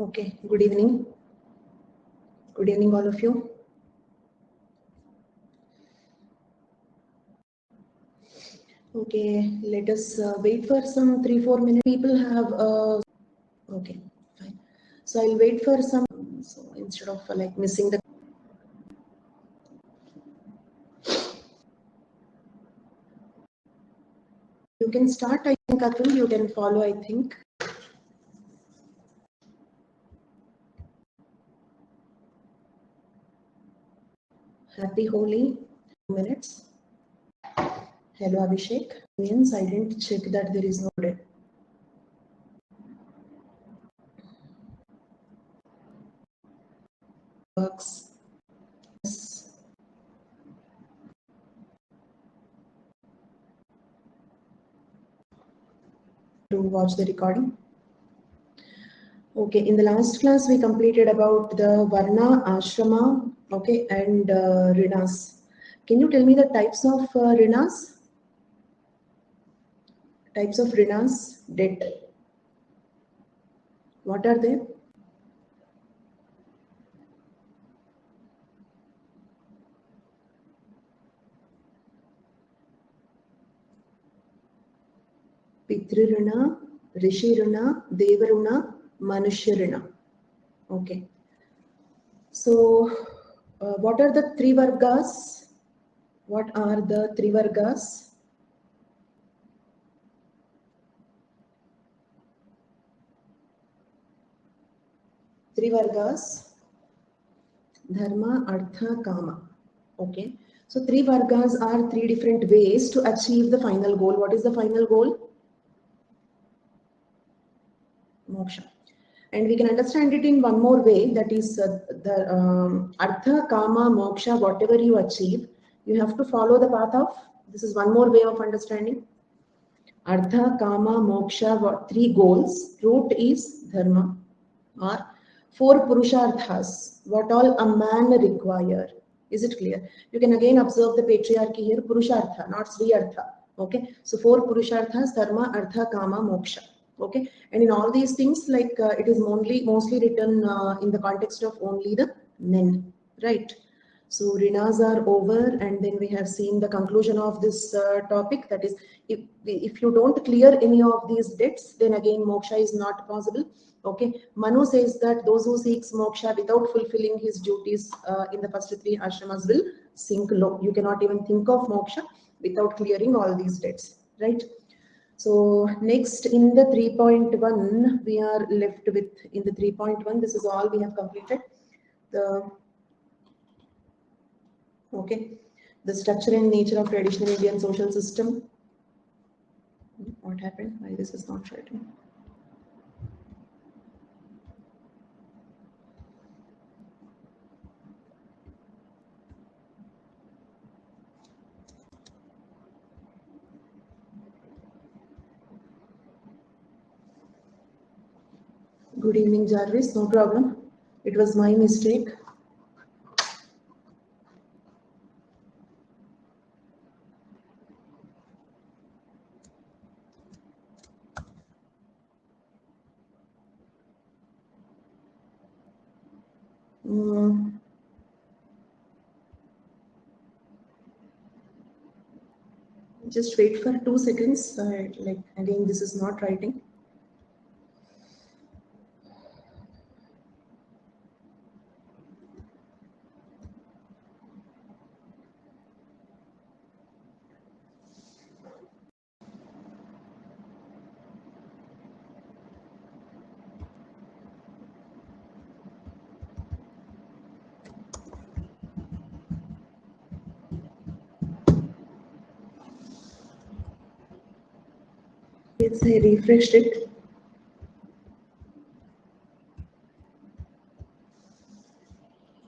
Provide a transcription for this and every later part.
Okay, good evening. Good evening, all of you. Okay, let us wait for some 3-4 minutes. People have, okay, fine. So I'll wait for some, so instead of like missing the. You can start, I think, Atul, you can follow, I think. Happy Holi, 2 minutes. Hello, Abhishek. Means I didn't check that there is no day. Works. Yes. To watch the recording. Okay, in the last class we completed about the Varna, Ashrama, okay, and Rinas. Can you tell me the types of Rinas? Types of Rinas, debt. What are they? Pitri Rina, Rishi Rina, Deva Rina, Manushya Rina. Okay. So, what are the three Vargas? What are the three Vargas? Three Vargas, Dharma, Artha, Kama. Okay. So, three Vargas are three different ways to achieve the final goal. What is the final goal? Moksha. And we can understand it in one more way, that is the Artha, Kama, Moksha, whatever you achieve, you have to follow the path of, this is one more way of understanding. Artha, Kama, Moksha, what three goals, root is Dharma, or four Purusharthas, what all a man require. Is it clear? You can again observe the patriarchy here, Purushartha, not Sri Artha. Okay, so four Purusharthas, Dharma, Artha, Kama, Moksha. Okay, and in all these things, like it is mostly written in the context of only the men, right? So rinas are over, and then we have seen the conclusion of this topic, that is, if you don't clear any of these debts, then again moksha is not possible. Okay, Manu says that those who seeks moksha without fulfilling his duties in the first three ashramas will sink low. You cannot even think of moksha without clearing all these debts, right? So next, in the 3.1, we are left with, in the 3.1, this is all we have completed. Okay, the structure and nature of traditional Indian social system. What happened? Why this is not writing? Good evening, Jarvis. No problem. It was my mistake. Just wait for 2 seconds. Like again, this is not writing. Yes, I refreshed it.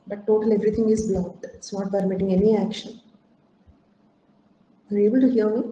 But total everything is blocked. It's not permitting any action. Are you able to hear me?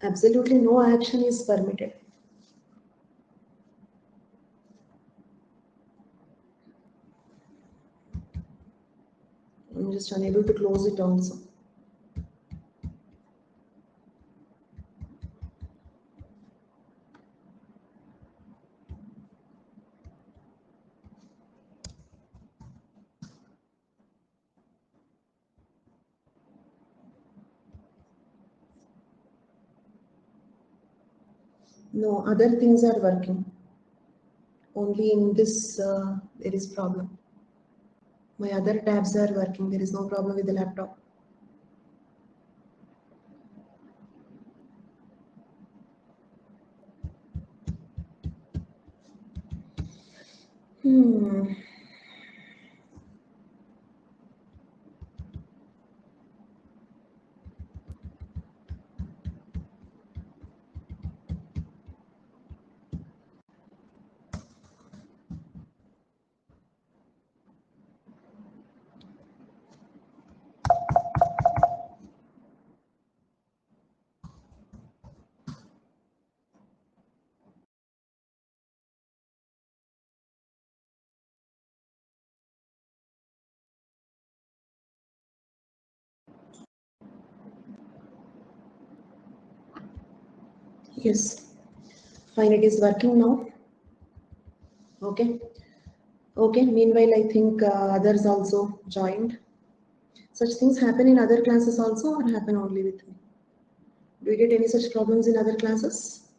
Absolutely no action is permitted. I'm just unable to close it also. No, other things are working. Only in this there is problem. My other tabs are working. There is no problem with the laptop. Yes, fine. It is working now. Okay. Okay. Meanwhile, I think others also joined. Such things happen in other classes also, or happen only with me? Do you get any such problems in other classes?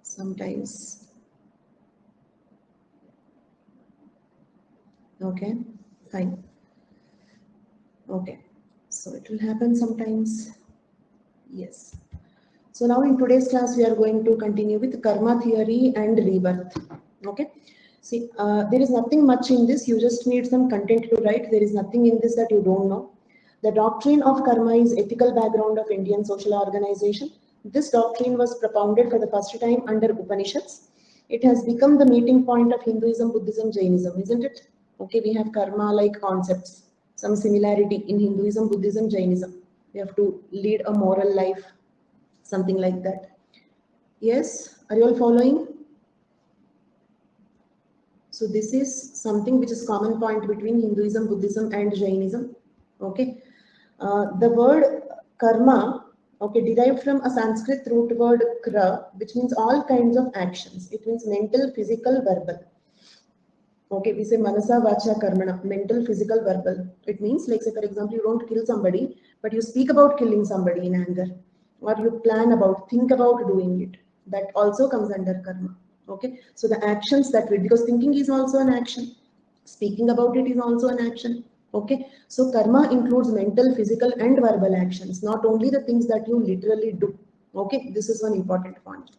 Sometimes. Okay. Fine. Okay. So it will happen sometimes. Yes. So now in today's class, we are going to continue with karma theory and rebirth. Okay. See, there is nothing much in this. You just need some content to write. There is nothing in this that you don't know. The doctrine of karma is ethical background of Indian social organization. This doctrine was propounded for the first time under Upanishads. It has become the meeting point of Hinduism, Buddhism, Jainism, isn't it? Okay, we have karma-like concepts. Some similarity in Hinduism, Buddhism, Jainism. We have to lead a moral life, something like that. Yes, are you all following? So this is something which is common point between Hinduism, Buddhism and Jainism. Okay. The word karma, okay, derived from a Sanskrit root word kra, which means all kinds of actions. It means mental, physical, verbal. Okay, we say manasa, vacha, karmana, mental, physical, verbal. It means, like, say, for example, you don't kill somebody, but you speak about killing somebody in anger, or you plan about, think about doing it. That also comes under karma. Okay, so the actions that we, because thinking is also an action, speaking about it is also an action. Okay, so karma includes mental, physical, and verbal actions, not only the things that you literally do. Okay, this is one important point.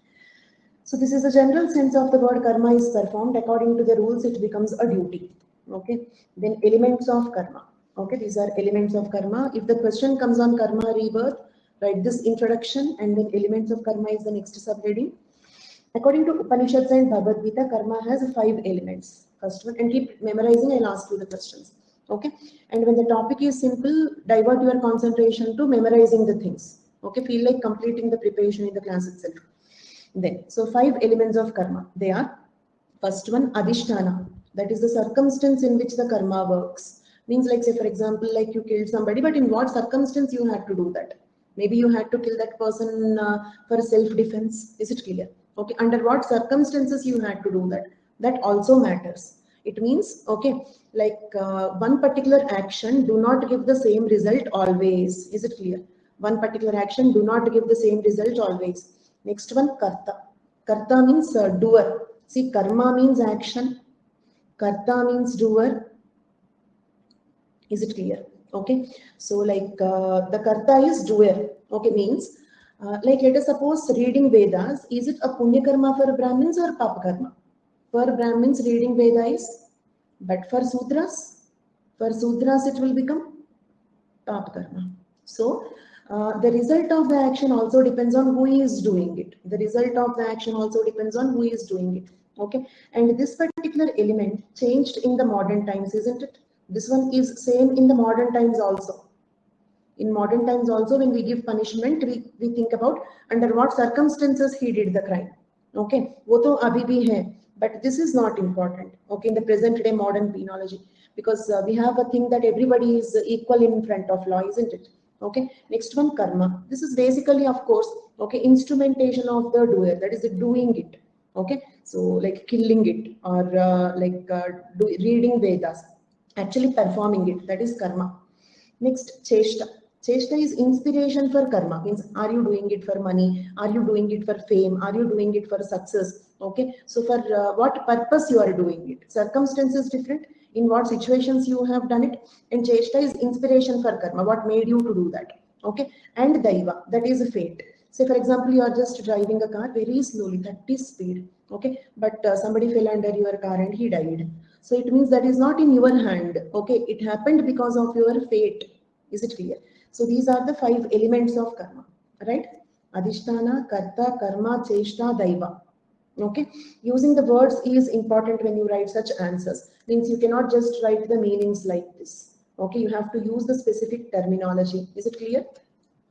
So this is the general sense of the word karma is performed according to the rules, it becomes a duty. Okay. Then elements of karma. Okay. These are elements of karma. If the question comes on karma rebirth, write this introduction and then elements of karma is the next subheading. According to Upanishads and Bhagavad Gita, karma has 5 elements. First one, and keep memorizing, I'll ask you the questions. Okay. And when the topic is simple, divert your concentration to memorizing the things. Okay. Feel like completing the preparation in the class itself. Then, so 5 elements of karma. They are, first one, adhisthana. That is the circumstance in which the karma works. Means, like, say, for example, like you killed somebody, but in what circumstance you had to do that? Maybe you had to kill that person for self-defense. Is it clear? Okay. Under what circumstances you had to do that? That also matters. It means, okay, like one particular action do not give the same result always. Is it clear? One particular action do not give the same result always. Next one, karta. Karta means doer. See, karma means action. Karta means doer. Is it clear? Okay. So, like the karta is doer. Okay, means like let us suppose reading Vedas. Is it a punya karma for Brahmins or papa karma? For Brahmins, reading Veda is, but for Sudras it will become papa karma. So, the result of the action also depends on who is doing it. The result of the action also depends on who is doing it. Okay. And this particular particular element changed in the modern times, isn't it? This one is same in the modern times also. In modern times also, when we give punishment, we think about under what circumstances he did the crime. Okay, वो तो अभी भी है, but this is not important. Okay, in the present day modern penology, because we have a thing that everybody is equal in front of law, isn't it? Okay, next one, karma. This is basically, of course, okay, instrumentation of the doer, that is doing it. Okay, so like killing it or reading Vedas, actually performing it, that is karma. Next, cheshta. Cheshta is inspiration for karma. Means, are you doing it for money? Are you doing it for fame? Are you doing it for success? Okay. So, for what purpose you are doing it? Circumstances different. In what situations you have done it? And cheshta is inspiration for karma. What made you to do that? Okay. And daiva, that is a fate. Say, for example, you are just driving a car very slowly, 30 speed. Okay. But somebody fell under your car and he died. So it means that is not in your hand. Okay, it happened because of your fate. Is it clear? So these are the 5 elements of karma, right? Adhisthana, karta, karma, cheshta, daiva. Okay, using the words is important when you write such answers. Means you cannot just write the meanings like this. Okay, you have to use the specific terminology. Is it clear?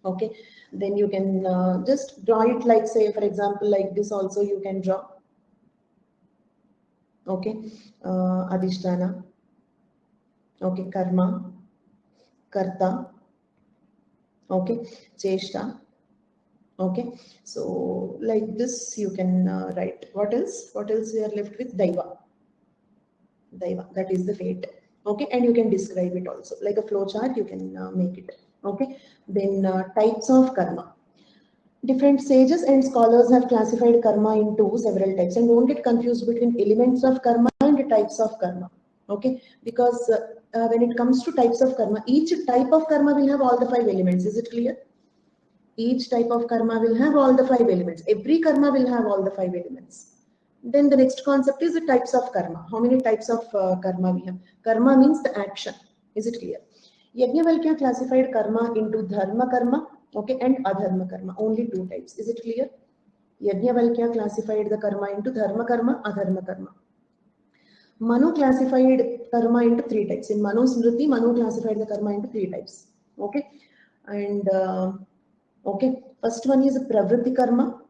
Okay, then you can just draw it like, say, for example, like this also you can draw. Okay, adhisthana, okay, karma, karta, okay, cheshta, okay. So like this you can write. What else we are left with? Daiva, that is the fate. Okay, and you can describe it also like a flow chart, you can make it. Okay, then types of karma. Different sages and scholars have classified karma into several types, and don't get confused between elements of karma and types of karma. Okay, because when it comes to types of karma, each type of karma will have all the 5 elements. Is it clear? Each type of karma will have all the 5 elements. Every karma will have all the 5 elements. Then the next concept is the types of karma. How many types of karma we have? Karma means the action. Is it clear? Yajnavalkya classified karma into dharma karma, okay, and adharma karma. Only 2 types. Is it clear? Yajnavalkya classified the karma into dharma karma, adharma karma. Manu classified karma into 3 types. In Manu Smriti, Manu classified the karma into 3 types. Okay, and okay, first one is pravritti karma.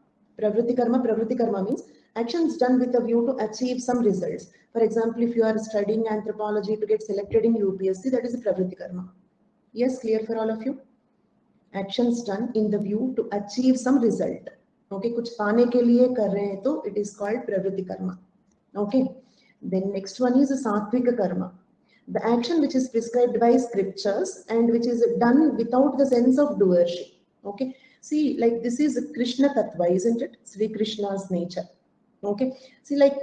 Pravritti karma means actions done with a view to achieve some results. For example, if you are studying anthropology to get selected in UPSC, that is a pravritti karma. Yes, clear for all of you? Actions done in the view to achieve some result. Okay, कुछ पाने के लिए कर रहे हैं तो it is called pravritti karma. Okay, then next one is satvika karma. The action which is prescribed by scriptures and which is done without the sense of doership. Okay, see, like this is Krishna Tattva, isn't it? Sri Krishna's nature. Okay, see, like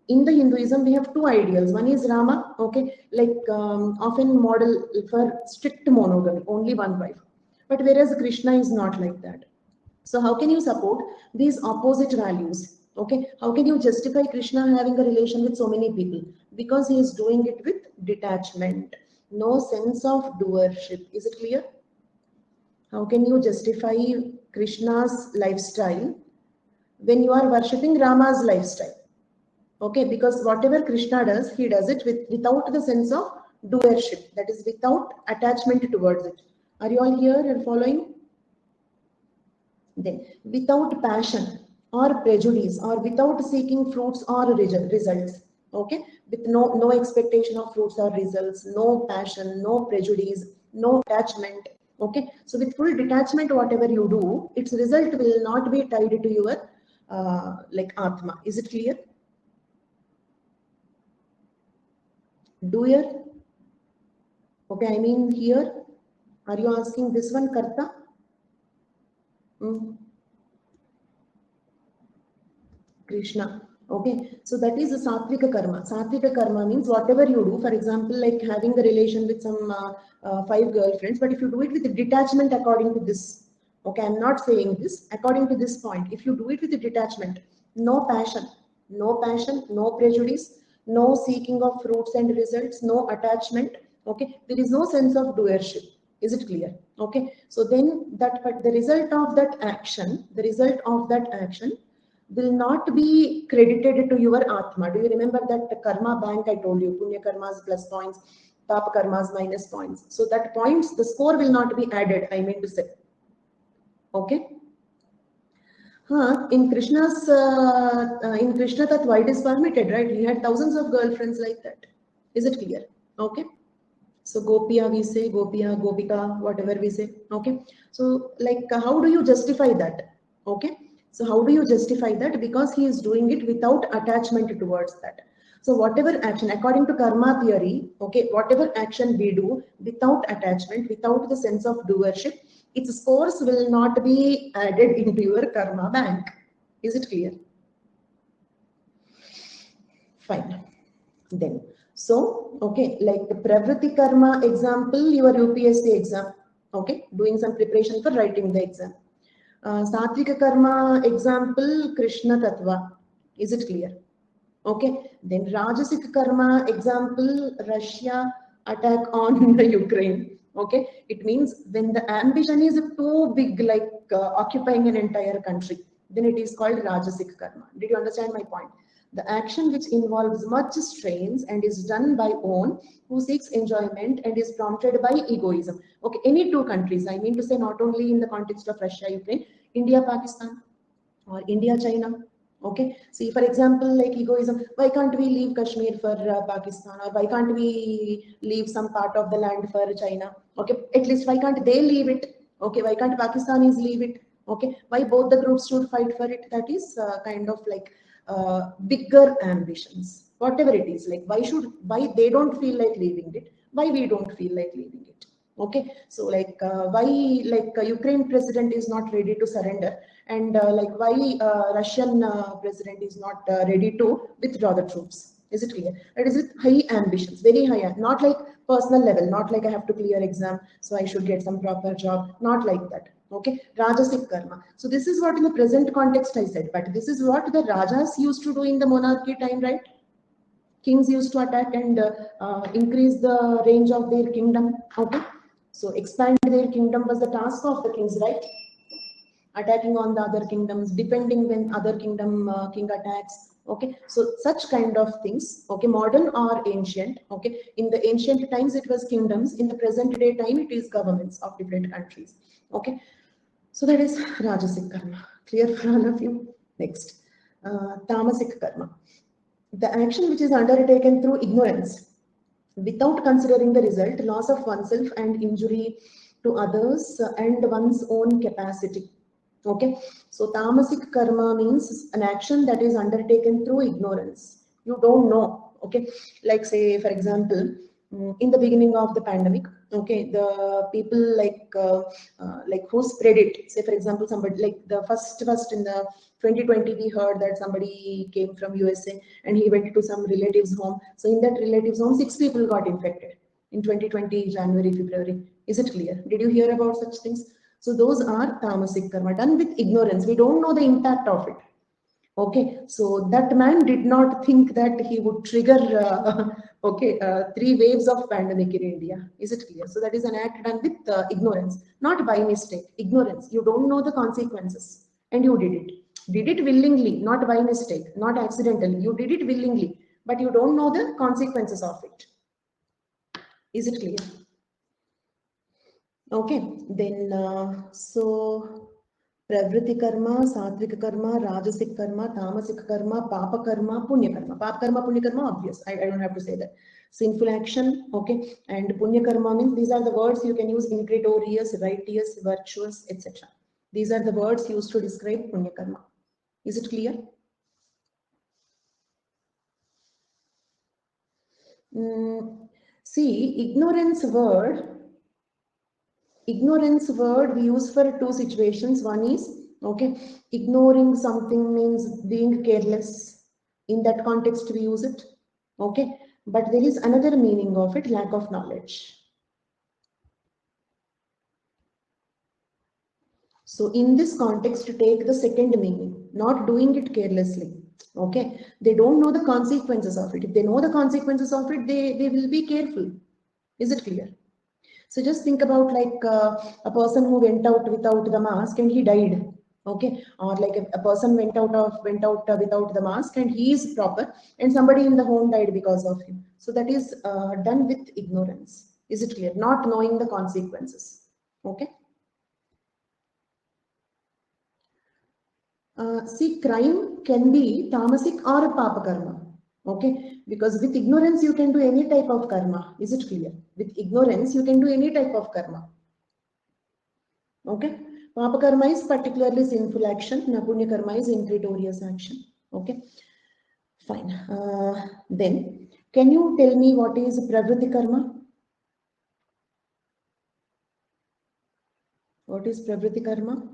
in the Hinduism we have 2 ideals. One is Rama, okay, like often model for strict monogamy, only one wife. But whereas Krishna is not like that. So how can you support these opposite values? Okay, how can you justify Krishna having a relation with so many people? Because he is doing it with detachment, no sense of doership. Is it clear? How can you justify Krishna's lifestyle when you are worshipping Rama's lifestyle? Okay, because whatever Krishna does, he does it without the sense of doership, that is without attachment towards it. Are you all here and following? Then, without passion or prejudice or without seeking fruits or results. Okay, with no expectation of fruits or results, no passion, no prejudice, no attachment. Okay, so with full detachment, whatever you do, its result will not be tied to your like Atma. Is it clear? Doer. Okay, I mean here, are you asking this one karta? Krishna. Okay, so that is a satvika karma. Satvika karma means whatever you do, for example, like having a relation with some 5 girlfriends, but if you do it with detachment according to this, okay, I'm not saying this, according to this point, if you do it with detachment, no passion, no prejudice, no seeking of fruits and results, no attachment, okay, there is no sense of doership. Is it clear? Okay, so then the result of that action, will not be credited to your Atma. Do you remember that karma bank I told you? Punya karmas plus points, Papa karmas minus points. So that points, the score will not be added, I mean to say. Okay. In Krishna's in Krishna Tattva it is permitted, right? He had thousands of girlfriends like that. Is it clear? Okay. So Gopiya we say, Gopiya, Gopika, whatever we say. Okay. So like how do you justify that? Okay. So how do you justify that? Because he is doing it without attachment towards that. So whatever action, according to karma theory, okay, whatever action we do without attachment, without the sense of doership, its scores will not be added into your karma bank. Is it clear? Fine. Then, so, okay, like the Pravritti Karma example, your UPSC exam, okay, doing some preparation for writing the exam. Satvika Karma example, Krishna Tattva. Is it clear? Okay, then Rajasic Karma example, Russia attack on the Ukraine. Okay, it means when the ambition is too big, like occupying an entire country, then it is called Rajasic Karma. Did you understand my point? The action which involves much strains and is done by own, who seeks enjoyment and is prompted by egoism. Okay, any two countries, I mean to say not only in the context of Russia, Ukraine, India, Pakistan, or India, China. Okay, see, for example, like egoism, why can't we leave Kashmir for Pakistan, or why can't we leave some part of the land for China? Okay, at least why can't they leave it? Okay, why can't Pakistanis leave it? Okay, why both the groups should fight for it? That is kind of like bigger ambitions, whatever it is. Like why they don't feel like leaving it? Why we don't feel like leaving it? Okay, so like why like Ukraine president is not ready to surrender, and like why Russian president is not ready to withdraw the troops. Is it clear? That is with high ambitions, very high, not like personal level, not like I have to clear exam, so I should get some proper job, not like that. Okay, Rajasic karma. So this is what in the present context I said, but this is what the Rajas used to do in the monarchy time, right? Kings used to attack and increase the range of their kingdom. Okay, so expand their kingdom was the task of the kings, right? Attacking on the other kingdoms, depending when other kingdom king attacks. Okay, so such kind of things. Okay, modern or ancient. Okay, in the ancient times it was kingdoms. In the present day time it is governments of different countries. Okay, so that is Rajasic karma. Clear for all of you? Next, Tamasic karma. The action which is undertaken through ignorance, without considering the result, loss of oneself and injury to others and one's own capacity. Okay, so tamasic karma means an action that is undertaken through ignorance. You don't know. Okay, like say for example, in the beginning of the pandemic, okay, the people like who spread it. Say for example, somebody like the first in the 2020 we heard that somebody came from USA and he went to some relatives home. So in that relatives home, 6 people got infected in 2020 January, February. Is it clear? Did you hear about such things? So those are tamasic karma done with ignorance. We don't know the impact of it. Okay, so that man did not think that he would trigger 3 waves of pandemic in India. Is it clear? So that is an act done with ignorance, not by mistake. Ignorance. You don't know the consequences, and you did it. Did it willingly, not by mistake, not accidentally. You did it willingly, but you don't know the consequences of it. Is it clear? Okay, then so Pravritti karma, Satvika karma, Rajasic karma, Tamasic karma, Papa karma, Punya karma. Papa karma, Punya karma, obvious. I don't have to say that. Sinful action, okay, and Punya karma means these are the words you can use: ingredious, righteous, virtuous, etc. These are the words used to describe Punya karma. Is it clear? See, ignorance word we use for 2 situations. One is, okay, ignoring something means being careless. In that context we use it. Okay, but there is another meaning of it, lack of knowledge. So in this context, take the second meaning, not doing it carelessly. Okay, they don't know the consequences of it. If they know the consequences of it, they will be careful. Is it clear? So just think about like a person who went out without the mask and he died. Okay, or like a person went out without the mask and he is proper, and somebody in the home died because of him. So that is done with ignorance. Is it clear? Not knowing the consequences. Okay. See, crime can be tamasic or a papa karma. Okay, because with ignorance you can do any type of karma. Is it clear? With ignorance you can do any type of karma. Okay, papa karma is particularly sinful action. Napunya karma is meritorious action. Okay, fine. Then, can you tell me what is pravriti karma? What is pravriti karma?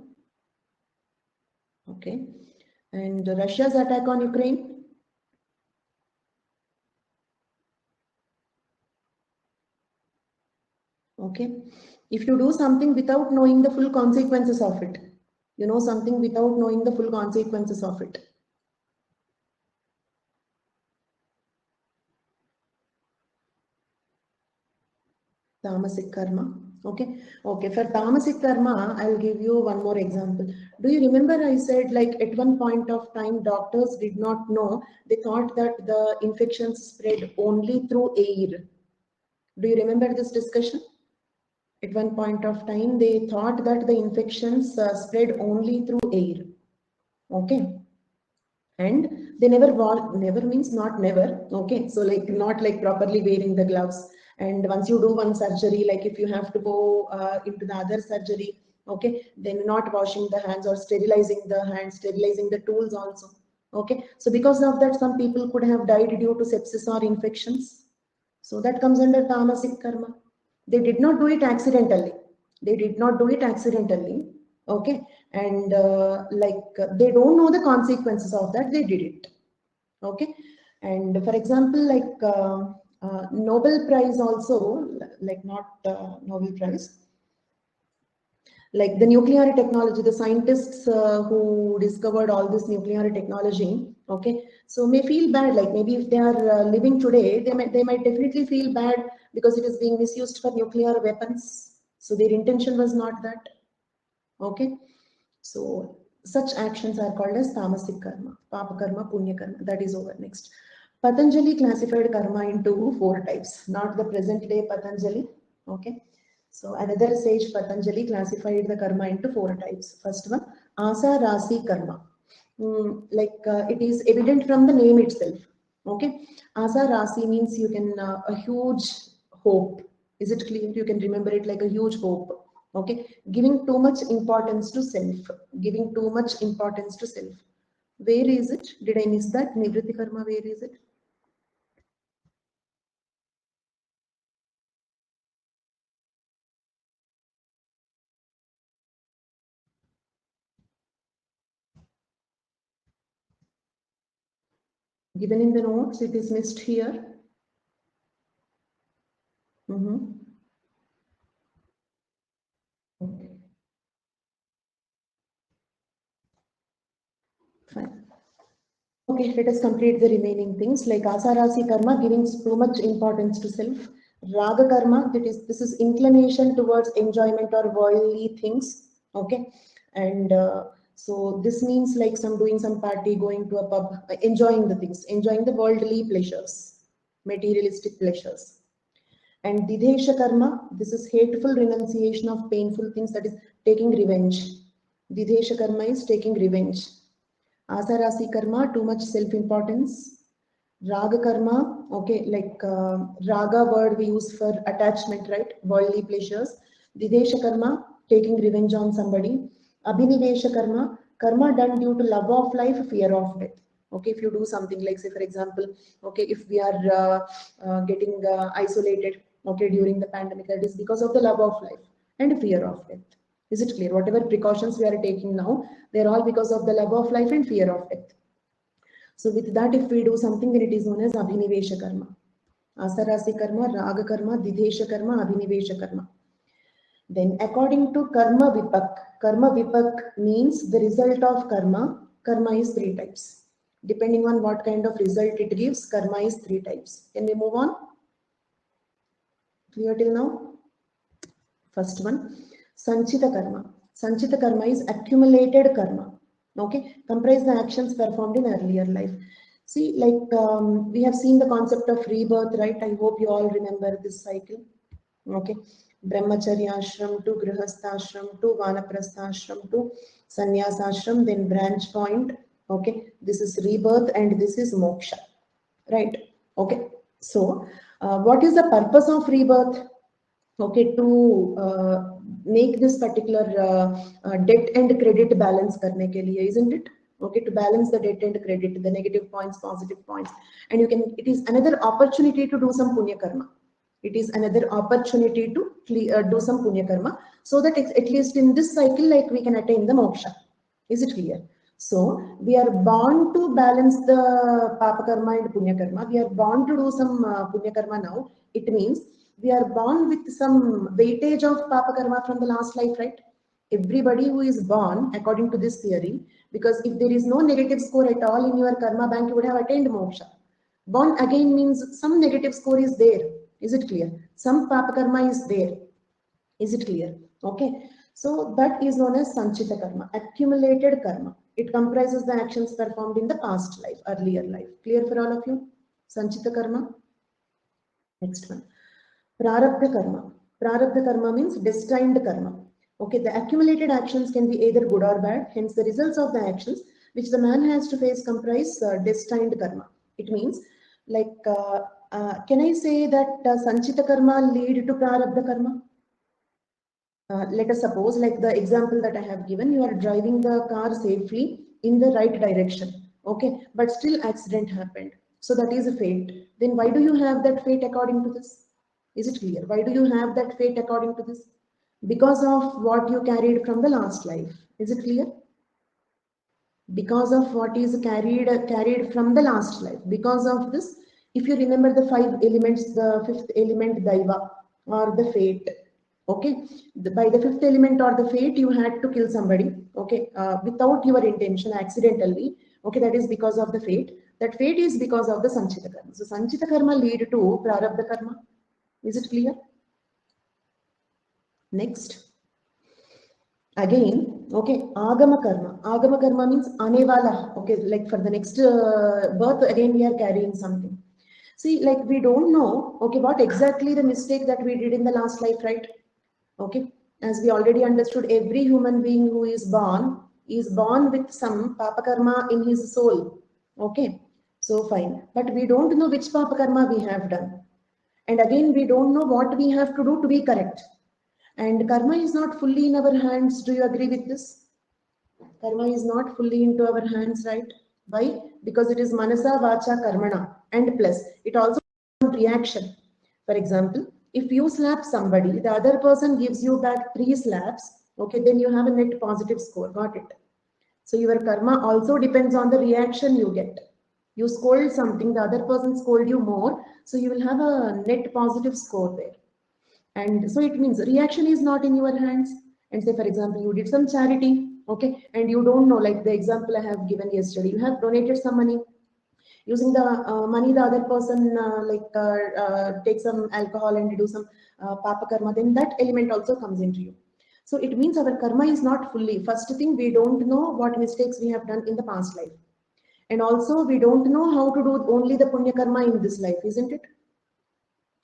Okay, and Russia's attack on Ukraine? Okay, if you do something without knowing the full consequences of it, you know something without knowing the full consequences of it. Tamasic karma. Okay. Okay. For tamasic karma, I'll give you one more example. Do you remember I said like at one point of time, doctors did not know. They thought that the infections spread only through air. Do you remember this discussion? At one point of time, they thought that the infections spread only through air. Okay. And they never means not never. Okay. So like not like properly wearing the gloves. And once you do one surgery, like if you have to go into the other surgery, okay, then not washing the hands or sterilizing the hands, sterilizing the tools also. Okay. So because of that, some people could have died due to sepsis or infections. So that comes under tamasic karma. They did not do it accidentally. They did not do it accidentally. Okay. And they don't know the consequences of that. They did it. Okay. And for example, like Nobel Prize also, like not Nobel Prize, like the nuclear technology, the scientists who discovered all this nuclear technology, okay, so may feel bad, like maybe if they are living today, they might definitely feel bad because it is being misused for nuclear weapons. So their intention was not that. Okay, so such actions are called as tamasic karma, papa karma, punya karma. That is over. Next, Patanjali classified karma into 4 types, not the present day Patanjali. Okay, so another sage Patanjali classified the karma into 4 types. First one, asa rasi karma. It is evident from the name itself. Okay, asa rasi means you can a huge hope. Is it clear? You can remember it like a huge hope. Okay, giving too much importance to self. Giving too much importance to self. Where is it? Did I miss that? Nivritti karma, where is it? Given in the notes, it is missed here. Okay. Fine. Okay, let us complete the remaining things like asarasi karma, giving too much importance to self. Raga karma, this is inclination towards enjoyment or worldly things. Okay, and so this means like doing some party, going to a pub, enjoying the things, enjoying the worldly pleasures, materialistic pleasures. And didesha karma, this is hateful renunciation of painful things, that is taking revenge. Didesha karma is taking revenge. Asarasi karma, too much self-importance. Raga karma, okay, like raga word we use for attachment, right? Worldly pleasures. Didesha karma, taking revenge on somebody. Abhinivesha karma, karma done due to love of life, fear of death. Okay, if you do something like, say, for example, okay, if we are getting isolated, okay, during the pandemic, that is because of the love of life and fear of death. Is it clear? Whatever precautions we are taking now, they're all because of the love of life and fear of death. So with that, if we do something, then it is known as abhinivesha karma. Asarasi karma, raga karma, didesha karma, abhinivesha karma. Then according to karma vipak means the result of karma. Karma is 3 types. Depending on what kind of result it gives, karma is 3 types. Can we move on? Clear till now? First one, sanchita karma. Sanchita karma is accumulated karma. Okay, comprise the actions performed in earlier life. See, like we have seen the concept of rebirth, right? I hope you all remember this cycle. Okay, brahmacharya ashram to grihastha ashram to vanaprastha ashram to sannyas ashram, then branch point. Okay, this is rebirth and this is moksha, right? Okay, so what is the purpose of rebirth? Okay, to make this particular debt and credit balance करने के लिए, isn't it? Okay, to balance the debt and credit, the negative points, positive points, and you can. It is another opportunity to do some punya karma. It is another opportunity to do some punya karma, so that at least in this cycle, like we can attain the moksha. Is it clear? So we are born to balance the papa karma and punya karma. We are born to do some punya karma now. It means we are born with some weightage of papa karma from the last life, right? Everybody who is born, according to this theory, because if there is no negative score at all in your karma bank, you would have attained moksha. Born again means some negative score is there. Is it clear? Some papa karma is there. Is it clear? Okay. So that is known as sanchita karma, accumulated karma. It comprises the actions performed in the past life, earlier life. Clear for all of you? Sanchita karma. Next one. Prarabdha karma. Prarabdha karma means destined karma. Okay, the accumulated actions can be either good or bad. Hence, the results of the actions which the man has to face comprise destined karma. It means, like, can I say that sanchita karma lead to prarabdha karma? Let us suppose, like the example that I have given, you are driving the car safely in the right direction, okay, but still accident happened. So that is a fate. Then why do you have that fate according to this? Is it clear? Why do you have that fate according to this? Because of what you carried from the last life. Is it clear? Because of what is carried from the last life. Because of this, if you remember the 5 elements, the 5th element daiva or the fate. Okay, by the 5th element or the fate, you had to kill somebody. Okay, without your intention, accidentally. Okay, that is because of the fate. That fate is because of the sanchita karma. So sanchita karma lead to prarabdha karma. Is it clear? Next. Again, okay, agama karma. Agama karma means anevala. Okay, like for the next birth, again we are carrying something. See, like we don't know, okay, what exactly the mistake that we did in the last life, right? Okay, as we already understood, every human being who is born with some papa karma in his soul. Okay, so fine, but we don't know which papa karma we have done, and again we don't know what we have to do to be correct. And karma is not fully in our hands. Do you agree with this? Karma is not fully into our hands, right? Why? Because it is manasa, vacha, karmana, and plus it also reaction. For example, if you slap somebody, the other person gives you back 3 slaps, okay, then you have a net positive score. Got it? So your karma also depends on the reaction you get. You scold something, the other person scold you more, so you will have a net positive score there. And so it means reaction is not in your hands. And say, for example, you did some charity, okay, and you don't know, like the example I have given yesterday, you have donated some money. Using the money, the other person take some alcohol and do some papa karma, then that element also comes into you. So it means our karma is not fully. First thing, we don't know what mistakes we have done in the past life. And also we don't know how to do only the punya karma in this life, isn't it?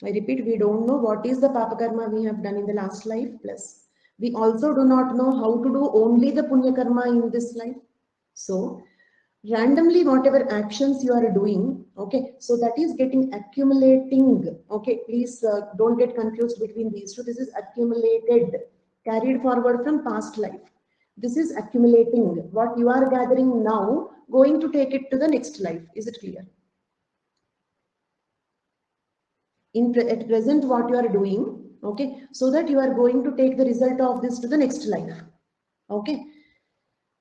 I repeat, we don't know what is the papa karma we have done in the last life. Plus, we also do not know how to do only the punya karma in this life. So, randomly, whatever actions you are doing, okay, so that is getting accumulating. Okay, please don't get confused between these two. This is accumulated, carried forward from past life. This is accumulating. What you are gathering now, going to take it to the next life. Is it clear? At present, what you are doing, okay, so that you are going to take the result of this to the next life. Okay,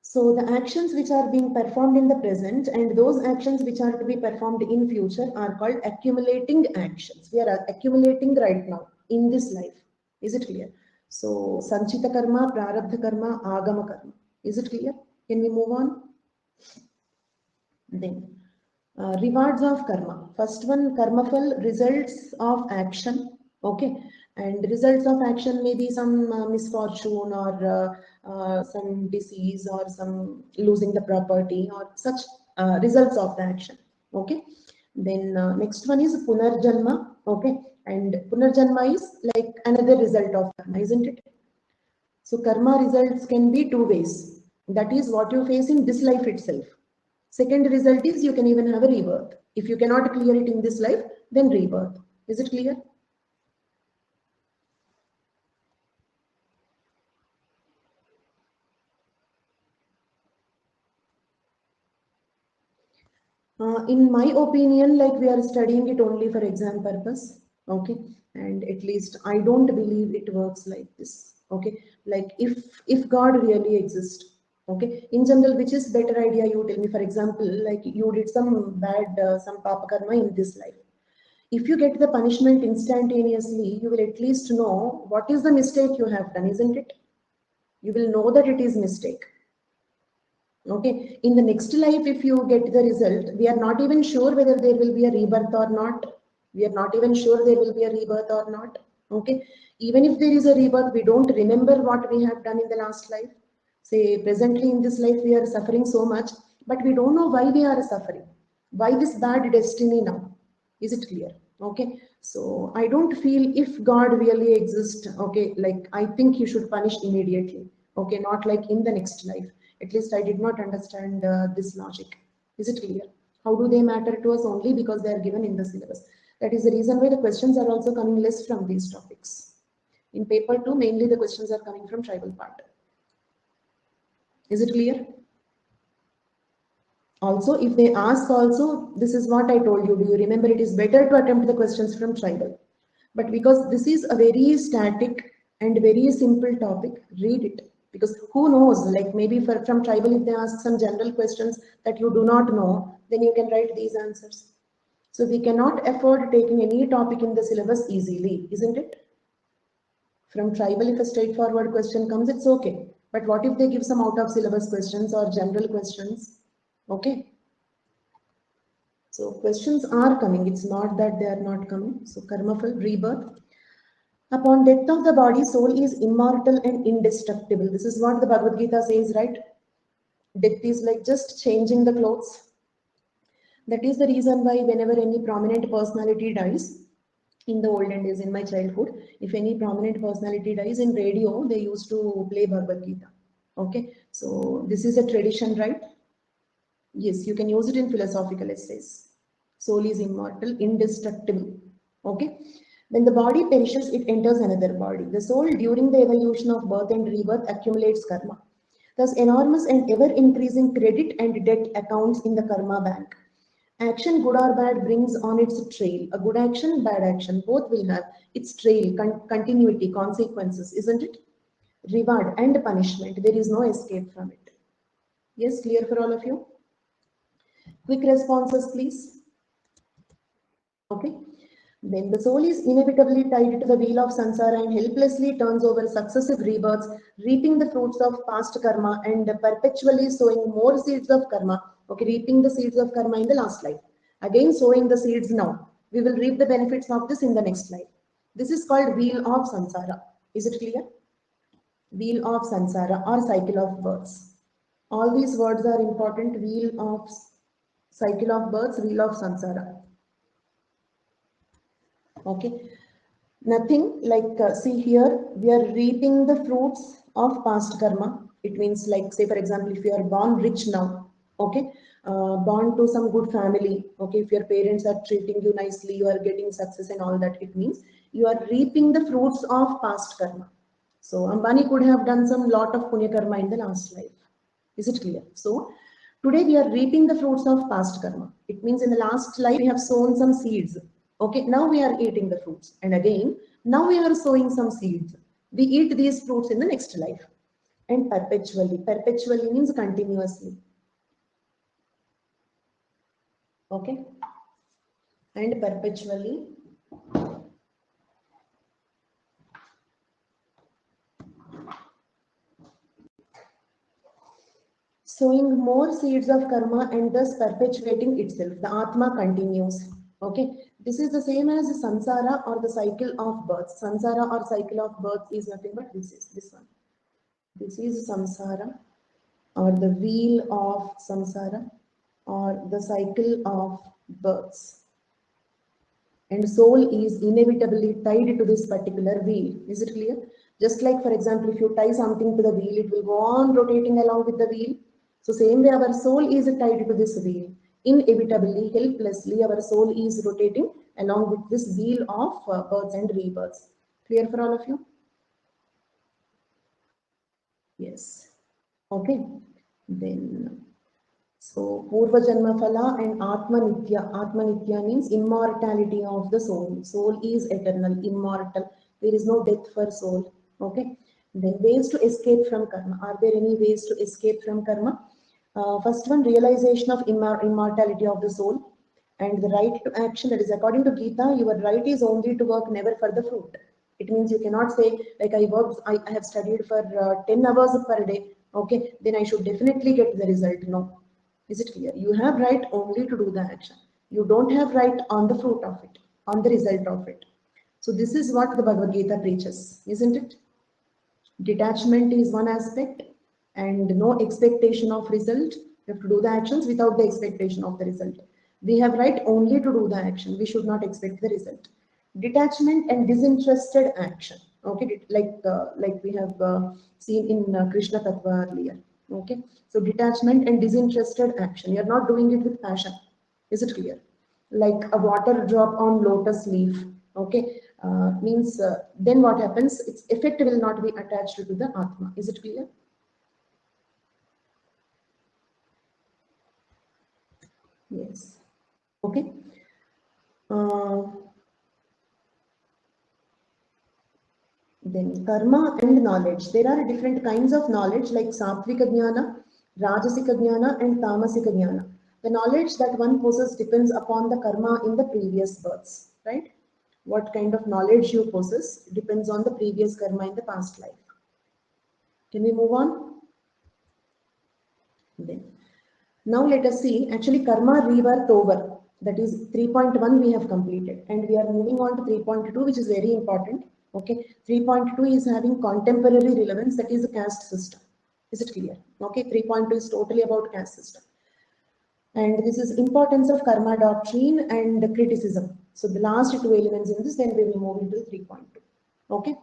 so the actions which are being performed in the present and those actions which are to be performed in future are called accumulating actions. We are accumulating right now in this life. Is it clear? So sanchita karma, prarabdha karma, agama karma. Is it clear? Can we move on? Then rewards of karma. First one, karmafal, results of action. Okay, And results of action may be some misfortune or some disease or some losing the property or such results of the action. Okay. Then next one is punarjanma. Okay. And punarjanma is like another result of karma, isn't it? So karma results can be two ways. That is what you face in this life itself. Second result is you can even have a rebirth. If you cannot clear it in this life, then rebirth. Is it clear? In my opinion, like we are studying it only for exam purpose, okay, and at least I don't believe it works like this, okay. Like if God really exists, okay, in general, which is better idea? You tell me. For example, like you did some bad, some papa karma in this life. If you get the punishment instantaneously, you will at least know what is the mistake you have done, isn't it? You will know that it is mistake. Okay, in the next life, if you get the result, we are not even sure whether there will be a rebirth or not. We are not even sure there will be a rebirth or not. Okay, even if there is a rebirth, we don't remember what we have done in the last life. Say, presently in this life, we are suffering so much, but we don't know why we are suffering. Why this bad destiny now? Is it clear? Okay, so I don't feel if God really exists, okay, like I think he should punish immediately. Okay, not like in the next life. At least I did not understand this logic. Is it clear? How do they matter to us? Only because they are given in the syllabus. That is the reason why the questions are also coming less from these topics. In paper 2, mainly the questions are coming from tribal part. Is it clear? Also, if they ask also, this is what I told you. Do you remember? It is better to attempt the questions from tribal. But because this is a very static and very simple topic, read it. Because who knows, like maybe from tribal, if they ask some general questions that you do not know, then you can write these answers. So we cannot afford taking any topic in the syllabus easily, isn't it? From tribal, if a straightforward question comes, it's okay. But what if they give some out of syllabus questions or general questions? Okay. So questions are coming. It's not that they are not coming. So karmafal, rebirth. Upon death of the body, soul is immortal and indestructible. This is what the Bhagavad Gita says, right? Death is like just changing the clothes. That is the reason why whenever any prominent personality dies, in the olden days, in my childhood, if any prominent personality dies in radio, they used to play Bhagavad Gita. Okay, so this is a tradition, right? Yes, you can use it in philosophical essays. Soul is immortal, indestructible. Okay. When the body perishes, it enters another body. The soul, during the evolution of birth and rebirth, accumulates karma. Thus, enormous and ever increasing credit and debt accounts in the karma bank. Action, good or bad, brings on its trail. A good action, bad action, both will have its trail, continuity, consequences, isn't it? Reward and punishment. There is no escape from it. Yes, clear for all of you? Quick responses, please. Okay. Then the soul is inevitably tied to the wheel of samsara and helplessly turns over successive rebirths, reaping the fruits of past karma and perpetually sowing more seeds of karma. Okay, reaping the seeds of karma in the last life. Again, sowing the seeds now. We will reap the benefits of this in the next life. This is called wheel of samsara. Is it clear? Wheel of samsara or cycle of births. All these words are important. Wheel of cycle of births, wheel of samsara. Okay, nothing like see here we are reaping the fruits of past karma. It means like say for example if you are born rich now, okay, born to some good family, okay, if your parents are treating you nicely, you are getting success and all that, it means you are reaping the fruits of past karma. So Ambani could have done some lot of punya karma in the last life. Is it clear? So today we are reaping the fruits of past karma. It means in the last life we have sown some seeds. Okay, now we are eating the fruits. And again, now we are sowing some seeds. We eat these fruits in the next life. And perpetually. Perpetually means continuously. Okay. And perpetually. Sowing more seeds of karma and thus perpetuating itself. The Atma continues. Okay. This is the same as the samsara or the cycle of birth. Samsara or cycle of birth is nothing but this one. This is samsara or the wheel of samsara or the cycle of births. And soul is inevitably tied to this particular wheel. Is it clear? Just like, for example, if you tie something to the wheel, it will go on rotating along with the wheel. So same way our soul is tied to this wheel. Inevitably, helplessly, our soul is rotating along with this wheel of births and rebirths. Clear for all of you? Yes. Okay. Then, so Purva Janma Phala and Atma Nitya. Atma Nitya means immortality of the soul. Soul is eternal, immortal. There is no death for soul. Okay. Then ways to escape from karma. Are there any ways to escape from karma? First one, realization of immortality of the soul and the right to action. That is, according to Gita, your right is only to work, never for the fruit. It means you cannot say, like, I have studied for 10 hours per day. Okay, then I should definitely get the result. No. Is it clear? You have right only to do the action. You don't have right on the fruit of it, on the result of it. So this is what the Bhagavad Gita preaches, isn't it? Detachment is one aspect and no expectation of result. You have to do the actions without the expectation of the result. We have right only to do the action. We should not expect the result. Detachment and disinterested action. Okay, like we have seen in Krishna Tattva earlier. Okay, so detachment and disinterested action. You are not doing it with passion. Is it clear? Like a water drop on lotus leaf. Okay, means then what happens? Its effect will not be attached to the Atma. Is it clear? Yes. Okay. Uh, then karma and knowledge. There are different kinds of knowledge like Sattvika Jnana, Rajasika Jnana and Tamasika Jnana. The knowledge that one possesses depends upon the karma in the previous births, right? What kind of knowledge you possess depends on the previous karma in the past life. Can we move on? Then, now let us see actually karma rebirth over. That is 3.1 we have completed and we are moving on to 3.2 which is very important. Okay, 3.2 is having contemporary relevance, that is the caste system. Is it clear? Okay, 3.2 is totally about caste system. And this is importance of karma doctrine and criticism. So the last two elements in this, then we will move into 3.2. Okay.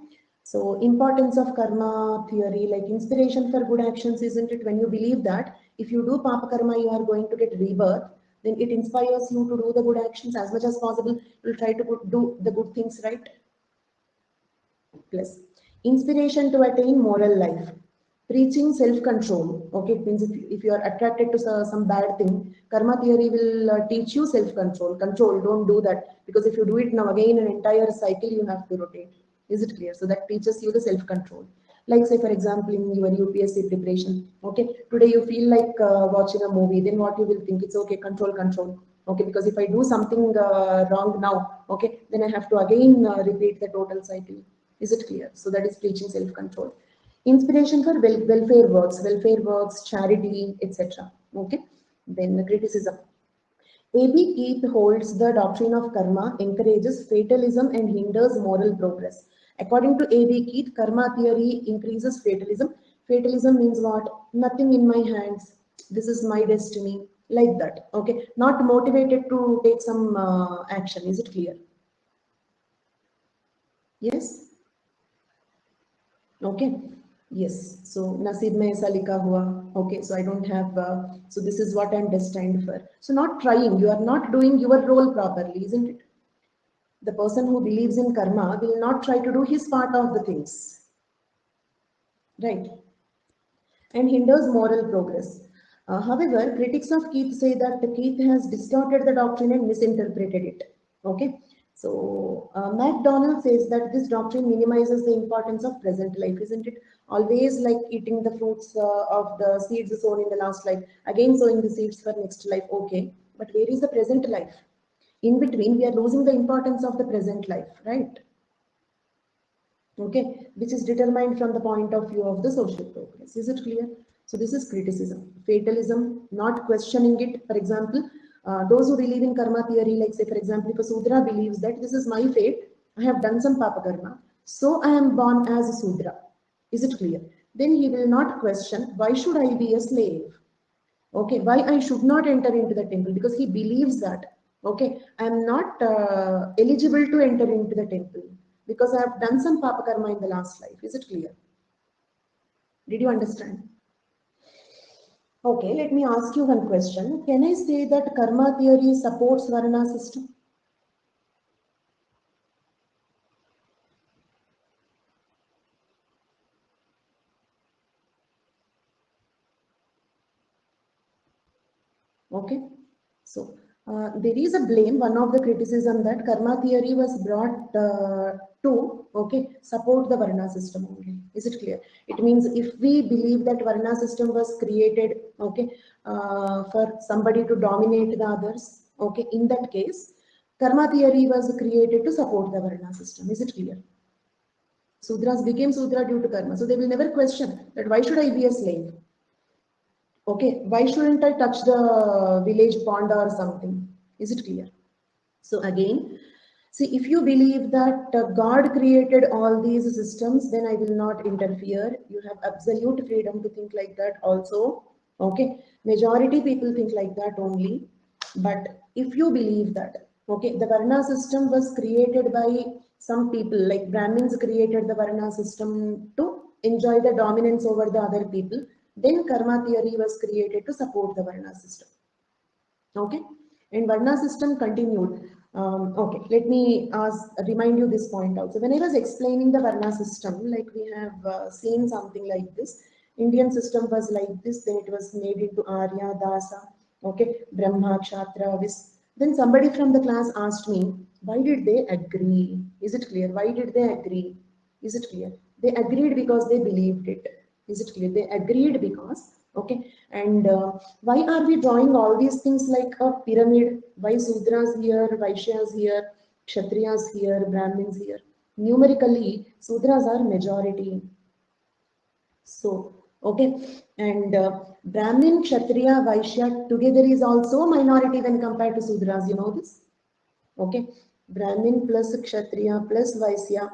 So importance of karma theory, like inspiration for good actions, isn't it? When you believe that if you do papa karma, you are going to get rebirth, then it inspires you to do the good actions as much as possible. You'll try to do the good things, right? Plus, inspiration to attain moral life. Preaching self-control. Okay, it means if you are attracted to some bad thing, karma theory will teach you self-control. Control, don't do that. Because if you do it now again, an entire cycle you have to rotate. Is it clear? So that teaches you the self-control. Like say for example in your UPSC preparation. Okay, today you feel like watching a movie, then what you will think? It's okay, control. Okay, because if I do something wrong now, okay, then I have to again repeat the total cycle. Is it clear? So that is preaching self-control. Inspiration for welfare works, charity, etc. Okay. Then the criticism. A.B. Keith holds the doctrine of karma encourages fatalism and hinders moral progress. According to A.B. Keith, karma theory increases fatalism. Fatalism means what? Nothing in my hands. This is my destiny. Like that. Okay. Not motivated to take some action. Is it clear? Yes. Okay. Yes. So Nasib mein aisa likha hua. Okay. So I don't have. So this is what I'm destined for. So not trying. You are not doing your role properly, isn't it? The person who believes in karma will not try to do his part of the things, right? And hinders moral progress. However, critics of Keith say that Keith has distorted the doctrine and misinterpreted it. Okay. So MacDonald says that this doctrine minimizes the importance of present life, isn't it? Always like eating the fruits of the seeds sown in the last life, again sowing the seeds for next life. Okay, but where is the present life? In between, we are losing the importance of the present life, right? Okay, which is determined from the point of view of the social progress. Is it clear? So this is criticism, fatalism, not questioning it. For example, Those who believe in karma theory, like say for example, if a Sudra believes that this is my fate, I have done some papa karma, so I am born as a Sudra. Is it clear? Then he will not question, why should I be a slave? Okay, why I should not enter into the temple? Because he believes that, okay, I am not eligible to enter into the temple because I have done some papa karma in the last life. Is it clear? Did you understand? Okay, let me ask you one question. Can I say that karma theory supports Varna system? Okay, so there is a blame. One of the criticism that karma theory was brought to, okay, support the Varna system only. Is it clear? It means if we believe that Varna system was created, okay, for somebody to dominate the others, okay, in that case, karma theory was created to support the Varna system. Is it clear? Sudras became Sudra due to karma. So they will never question that why should I be a slave? Okay, why shouldn't I touch the village pond or something? Is it clear? So again, see, if you believe that God created all these systems, then I will not interfere. You have absolute freedom to think like that also. Okay, majority people think like that only. But if you believe that, okay, the Varna system was created by some people, like Brahmins created the Varna system to enjoy the dominance over the other people, then karma theory was created to support the Varna system. Okay, and Varna system continued. Okay, let me remind you this point also. When I was explaining the Varna system, like we have seen something like this. Indian system was like this, then it was made into Arya, Dasa, okay, Brahma, Kshatra, Vis. Then somebody from the class asked me, why did they agree? Is it clear? Why did they agree? Is it clear? They agreed because they believed it. Is it clear? They agreed because, okay. And why are we drawing all these things like a pyramid? Why Sudras here, Vaishyas here, Kshatriyas here, Brahmins here? Numerically, Sudras are majority. So, okay. And Brahmin, Kshatriya, Vaishya together is also minority when compared to Sudras. You know this? Okay, Brahmin plus Kshatriya plus Vaisya,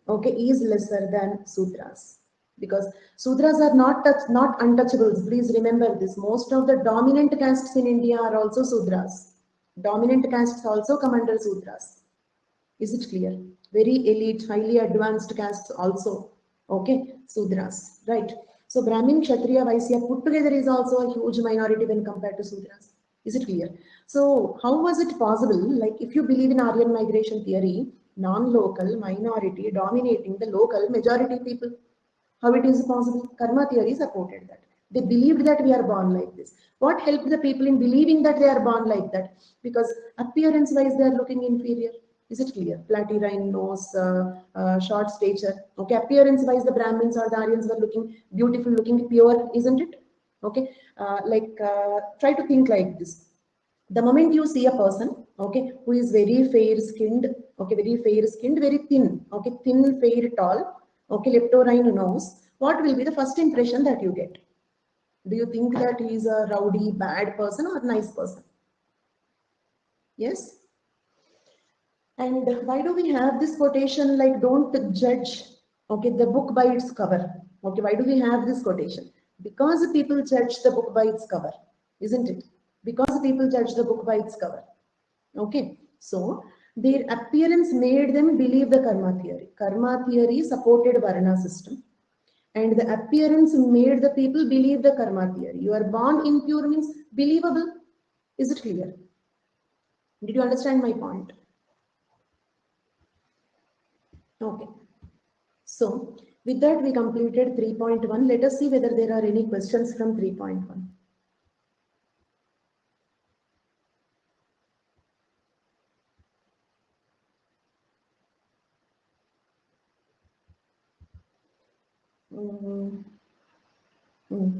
okay, is lesser than Sudras, because Sudras are not untouchables. Please remember this. Most of the dominant castes in India are also Sudras. Dominant castes also come under Sudras. Is it clear? Very elite, highly advanced castes also. Okay, Sudras, right? So Brahmin, Kshatriya, Vaisya put together is also a huge minority when compared to Sudras. Is it clear? So how was it possible? Like if you believe in Aryan migration theory, non-local minority dominating the local majority people, how it is possible? Karma theory supported that. They believed that we are born like this. What helped the people in believing that they are born like that? Because appearance wise they are looking inferior. Is it clear? Platirine nose, short stature. Okay, appearance wise the Brahmins or the Aryans were looking beautiful, looking pure, isn't it? Okay, try to think like this. The moment you see a person, okay, who is very fair skinned, okay, very fair skinned, very thin, okay, thin, fair, tall, okay, leptorine nose, what will be the first impression that you get? Do you think that he is a rowdy, bad person or a nice person? Yes? And why do we have this quotation like don't judge, okay, the book by its cover? Okay, why do we have this quotation? Because people judge the book by its cover, isn't it? Because people judge the book by its cover. Okay, so their appearance made them believe the karma theory. Karma theory supported Varna system, and the appearance made the people believe the karma theory. You are born impure means believable. Is it clear? Did you understand my point? Okay. So with that we completed 3.1. Let us see whether there are any questions from 3.1. Mm, mm.